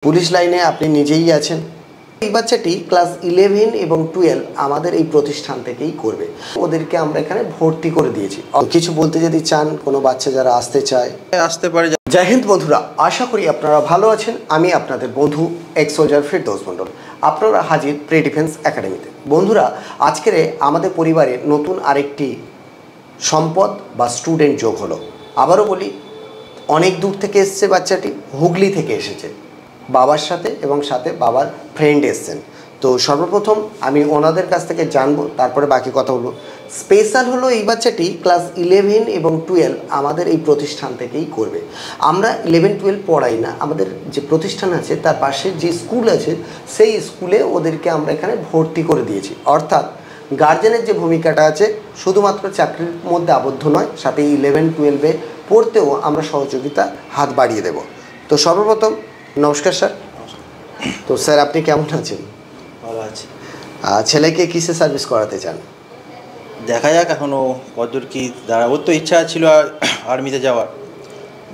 Police লাইনে আপনি নিজেই আছেন। এই বাচ্চাটি ক্লাস 11 এবং 12 আমাদের এই প্রতিষ্ঠান থেকেই করবে। ওদেরকে আমরা এখানে ভর্তি করে দিয়েছি। কিছু বলতে যদি চান, কোনো বাচ্চা যারা আসতে চায় আসতে পারে। জয় হিন্দ বন্ধুরা, আশা করি আপনারা ভালো আছেন। আমি আপনাদের বন্ধু এক্স সোলজার ফিরদৌস মণ্ডল, আপনারা হাজির প্রি ডিফেন্স একাডেমিতে। বন্ধুরা, আজকের আমাদের পরিবারে নতুন আরেকটি সম্পদ বা স্টুডেন্ট যোগ হলো। আবারও বলি, অনেক দূর থেকে এসছে বাচ্চাটি, হুগলি থেকে এসেছে বাবার সাথে, এবং সাথে বাবার ফ্রেন্ড এসছেন। তো সর্বপ্রথম আমি ওনাদের কাছ থেকে জানবো, তারপরে বাকি কথা বলবো। স্পেশাল হলো এই বাচ্চাটি ক্লাস 11 এবং 12 আমাদের এই প্রতিষ্ঠান থেকেই করবে। আমরা 11-12 পড়াই না, আমাদের যে প্রতিষ্ঠান আছে তার পাশে যে স্কুল আছে সেই স্কুলে ওদেরকে আমরা এখানে ভর্তি করে দিয়েছি। অর্থাৎ গার্জেনের যে ভূমিকাটা আছে শুধুমাত্র চাকরির মধ্যে আবদ্ধ নয়, সাথে 11-12-এ পড়তেও আমরা সহযোগিতা হাত বাড়িয়ে দেব। তো সর্বপ্রথম নমস্কার স্যার। তো স্যার, আপনি কেমন আছেন? ভালো আছি। ছেলেকে কিসে সার্ভিস করাতে চান? দেখা যাক এখনও কতদূর কি দাঁড়াবো। তো ইচ্ছা ছিল আর্মিতে যাওয়ার,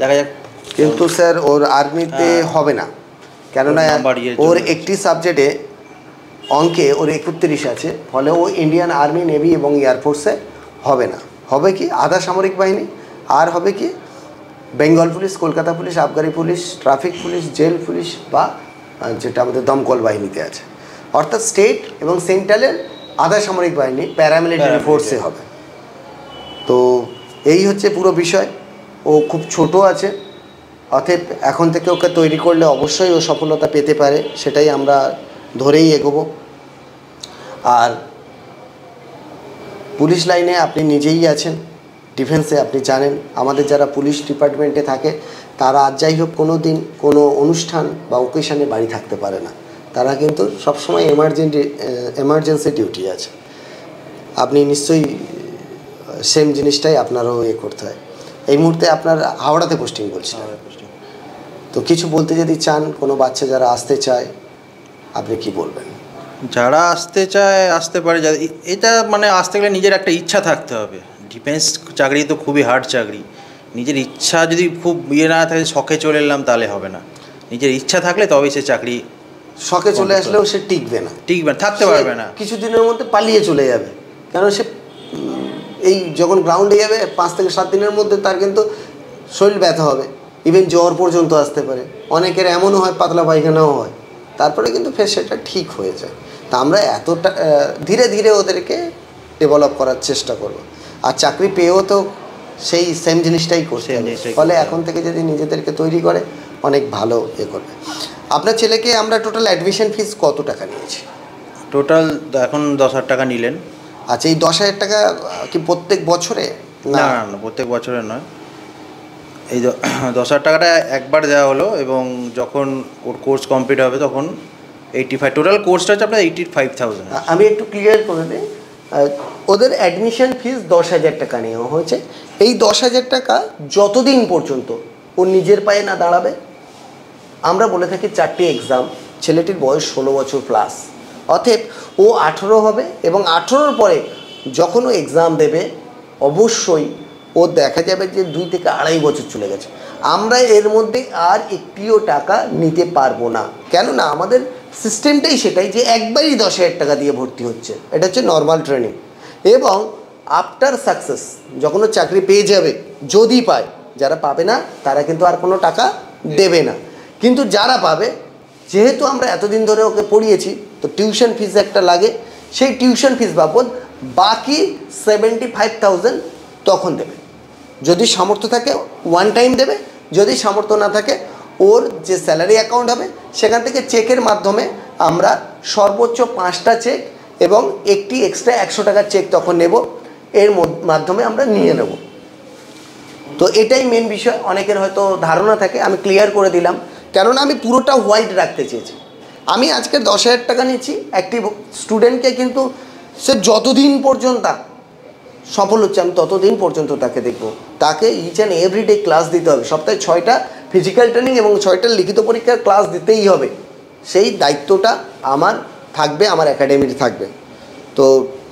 দেখা যাক। কিন্তু স্যার ওর আর্মিতে হবে না, কেননা ওর একটি সাবজেক্টে অঙ্কে ওর 31 আছে, ফলে ও ইন্ডিয়ান আর্মি, নেভি এবং এয়ারফোর্সে হবে না। হবে কি আধা সামরিক বাহিনী, আর হবে কি বেঙ্গল পুলিশ, কলকাতা পুলিশ, আবগারি police, traffic police, jail police, বা যেটা আমাদের দমকল বাহিনীতে আছে। অর্থাৎ স্টেট এবং সেন্ট্রালের আধা সামরিক বাহিনী, প্যারামিলিটারি ফোর্সে হবে। তো এই হচ্ছে পুরো বিষয়। ও খুব ছোট আছে, অতএব এখন থেকে ওকে তৈরি করলে অবশ্যই ও সফলতা পেতে পারে, সেটাই আমরা ধরেই এগোবো। আর পুলিশ লাইনে আপনি নিজেই আছেন, ডিফেন্সে আপনি জানেন, আমাদের যারা পুলিশ ডিপার্টমেন্টে থাকে তারা আজ যাই হোক কোনো দিন কোনো অনুষ্ঠান বা ওকেশানে বাড়ি থাকতে পারে না। তারা কিন্তু সবসময় এমার্জেন্সি ডিউটি আছে। আপনি নিশ্চয়ই সেম জিনিসটাই আপনারও করতে হয়। এই মুহূর্তে আপনার হাওড়াতে পোস্টিং বলছেন। তো কিছু বলতে যদি চান, কোনো বাচ্চা যারা আসতে চায়, আপনি কি বলবেন? যারা আসতে চায় আসতে পারে। এটা মানে আসতে গেলে নিজের একটা ইচ্ছা থাকতে হবে। ডিফেন্স চাকরি তো খুবই হার্ড চাকরি। নিজের ইচ্ছা যদি খুব না থাকে, শখে চলে এলাম, তাহলে হবে না। নিজের ইচ্ছা থাকলে তবেই সে চাকরি। শখে চলে আসলেও সে টিকবে না, থাকতে পারবে না, কিছুদিনের মধ্যে পালিয়ে চলে যাবে। কারণ সে এই যখন গ্রাউন্ডে যাবে 5 থেকে 7 দিনের মধ্যে তার কিন্তু শরীর ব্যথা হবে, ইভেন জ্বর পর্যন্ত আসতে পারে। অনেকের এমনও হয় পাতলা পায়খানাও হয়, তারপরে কিন্তু ফের সেটা ঠিক হয়ে যায়। তা আমরা এতটা ধীরে ধীরে ওদেরকে ডেভেলপ করার চেষ্টা করব। আর চাকরি পেয়েও তো সেই সেম জিনিসটাই করছে, ফলে এখন থেকে যদি নিজেদেরকে তৈরি করে অনেক ভালো করবে। আপনার ছেলেকে আমরা টোটাল অ্যাডমিশন ফিস কত টাকা নিয়েছি? টোটাল এখন 10,000 টাকা নিলেন। আচ্ছা, এই 10,000 টাকা কি প্রত্যেক বছরে? না, প্রত্যেক বছরে নয়। এই 10,000 টাকাটা একবার দেওয়া হলো, এবং যখন ওর কোর্স কমপ্লিট হবে তখন 85, টোটাল কোর্সটা হচ্ছে আপনার 85,000। আমি একটু ক্লিয়ার করে দিই, ওদের অ্যাডমিশন ফিস 10,000 টাকা নেওয়া হয়েছে। এই 10,000 টাকা যতদিন পর্যন্ত ও নিজের পায়ে না দাঁড়াবে, আমরা বলে থাকি 4টি এক্সাম, ছেলেটির বয়স 16 বছর প্লাস, অতএব ও 18 হবে, এবং 18-র পরে যখন ও এক্সাম দেবে অবশ্যই ও দেখা যাবে যে 2 থেকে 2.5 বছর চলে গেছে। আমরা এর মধ্যে আর একটিও টাকা নিতে পারবো না, কেননা আমাদের সিস্টেমটাই সেটাই যে একবারই 10,000 টাকা দিয়ে ভর্তি হচ্ছে। এটা হচ্ছে নর্মাল ট্রেনিং, এবং আফটার সাকসেস যখন ও চাকরি পেয়ে যাবে, যদি পায়, যারা পাবে না তারা কিন্তু আর কোনো টাকা দেবে না। কিন্তু যারা পাবে, যেহেতু আমরা এতদিন ধরে ওকে পড়িয়েছি, তো টিউশন ফিস একটা লাগে, সেই টিউশন ফিস বাবদ বাকি 75,000 তখন দেবে। যদি সামর্থ্য থাকে ওয়ান টাইম দেবে, যদি সামর্থ্য না থাকে ওর যে স্যালারি অ্যাকাউন্ট হবে সেখান থেকে চেকের মাধ্যমে আমরা সর্বোচ্চ 5টা চেক এবং একটি এক্সট্রা 100 টাকার চেক তখন নেব, এর মাধ্যমে আমরা নিয়ে নেব। তো এটাই মেন বিষয়। অনেকের হয়তো ধারণা থাকে, আমি ক্লিয়ার করে দিলাম, কেননা আমি পুরোটা হোয়াইট রাখতে চেয়েছি। আমি আজকে 10,000 টাকা নিচ্ছি একটি স্টুডেন্টকে, কিন্তু সে যতদিন পর্যন্ত সফল হচ্ছে আমি ততদিন পর্যন্ত তাকে দেখব। তাকে ইচ অ্যান্ড এভরিডে ক্লাস দিতে হবে। সপ্তাহে 6টা ফিজিক্যাল ট্রেনিং এবং 6টা লিখিত পরীক্ষার ক্লাস দিতেই হবে। সেই দায়িত্বটা আমার থাকবে, আমার একাডেমির থাকবে। তো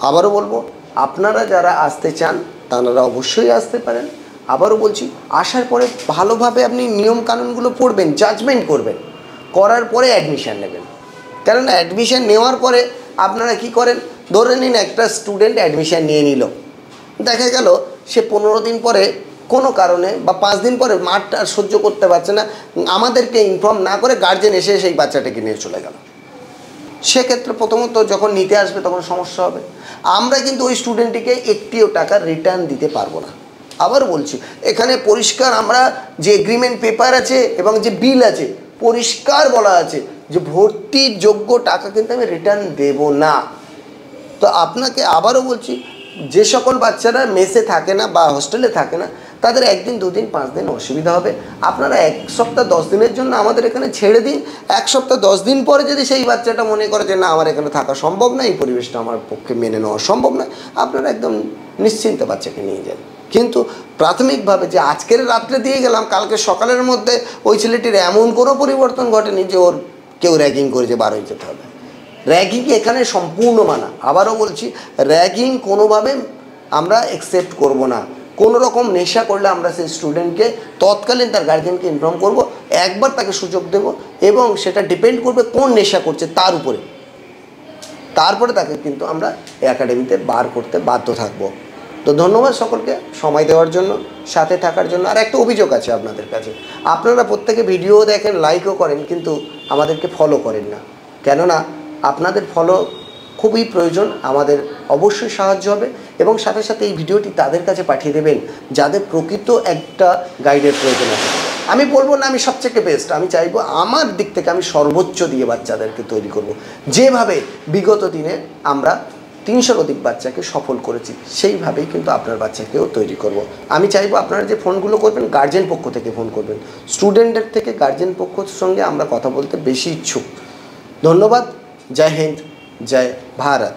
আবারও বলবো, আপনারা যারা আসতে চান তারা অবশ্যই আসতে পারেন। আবারও বলছি, আসার পরে ভালোভাবে আপনি নিয়মকানুনগুলো পড়বেন, জাজমেন্ট করবেন। করার পরে অ্যাডমিশান নেবেন। কেননা অ্যাডমিশান নেওয়ার পরে আপনারা কি করেন, ধরে নিন একটা স্টুডেন্ট অ্যাডমিশান নিয়ে নিল, দেখা গেল সে 15 দিন পরে কোনো কারণে বা 5 দিন পরে মাঠটা আর সহ্য করতে পারছে না, আমাদেরকে ইনফর্ম না করে গার্জেন এসে সেই বাচ্চাটাকে নিয়ে চলে গেল। সেক্ষেত্রে প্রথমত যখন নিতে আসবে তখন সমস্যা হবে। আমরা কিন্তু ওই স্টুডেন্টটিকে একটিও টাকা রিটার্ন দিতে পারবো না। আবার বলছি, এখানে পরিষ্কার আমরা যে এগ্রিমেন্ট পেপার আছে এবং যে বিল আছে পরিষ্কার বলা আছে যে ভর্তির যোগ্য টাকা কিন্তু আমি রিটার্ন দেব না। তো আপনাকে আবারও বলছি, যে সকল বাচ্চারা মেসে থাকে না বা হোস্টেলে থাকে না তাদের 1 দিন 2 দিন 5 দিন অসুবিধা হবে। আপনারা 1 সপ্তাহ 10 দিনের জন্য আমাদের এখানে ছেড়ে দিন। 1 সপ্তাহ 10 দিন পরে যদি সেই বাচ্চাটা মনে করে যে না আমার এখানে থাকা সম্ভব না, এই পরিবেশটা আমার পক্ষে মেনে নেওয়া সম্ভব না, আপনারা একদম নিশ্চিন্তে বাচ্চাকে নিয়ে যান। কিন্তু প্রাথমিকভাবে যে আজকের রাত্রে দিয়ে গেলাম কালকে সকালের মধ্যে ওই ছেলেটির এমন কোনো পরিবর্তন ঘটেনি যে ওর কেউ র্যাগিং করেছে বার হয়ে যেতে হবে। র্যাগিং এখানে সম্পূর্ণ মানা। আবারও বলছি, র্যাগিং কোনোভাবে আমরা অ্যাকসেপ্ট করব না। কোনো রকম নেশা করলে আমরা সেই স্টুডেন্টকে তৎকালীন তার গার্জেনকে ইনফর্ম করব, একবার তাকে সুযোগ দেব এবং সেটা ডিপেন্ড করবে কোন নেশা করছে তার উপরে। তারপরে তাকে কিন্তু আমরা একাডেমিতে বার করতে বাধ্য থাকব। তো ধন্যবাদ সকলকে সময় দেওয়ার জন্য, সাথে থাকার জন্য। আর একটা অভিযোগ আছে আপনাদের কাছে, আপনারা প্রত্যেকে ভিডিও দেখেন, লাইকও করেন, কিন্তু আমাদেরকে ফলো করেন না। কেননা আপনাদের ফলো খুবই প্রয়োজন, আমাদের অবশ্যই সাহায্য হবে। এবং সাথে সাথে এই ভিডিওটি তাদের কাছে পাঠিয়ে দেবেন যাদের প্রকৃত একটা গাইডের প্রয়োজন আছে। আমি বলবো না আমি সবথেকে বেস্ট, আমি চাইবো আমার দিক থেকে আমি সর্বোচ্চ দিয়ে বাচ্চাদেরকে তৈরি করব। যেভাবে বিগত দিনে আমরা 300-র অধিক বাচ্চাকে সফল করেছি, সেইভাবেই কিন্তু আপনার বাচ্চাকেও তৈরি করব। আমি চাইবো আপনারা যে ফোনগুলো করবেন গার্জেন পক্ষ থেকে ফোন করবেন। স্টুডেন্টের থেকে গার্জেন পক্ষের সঙ্গে আমরা কথা বলতে বেশি ইচ্ছুক। ধন্যবাদ। জয় হিন্দ, জয় ভারত।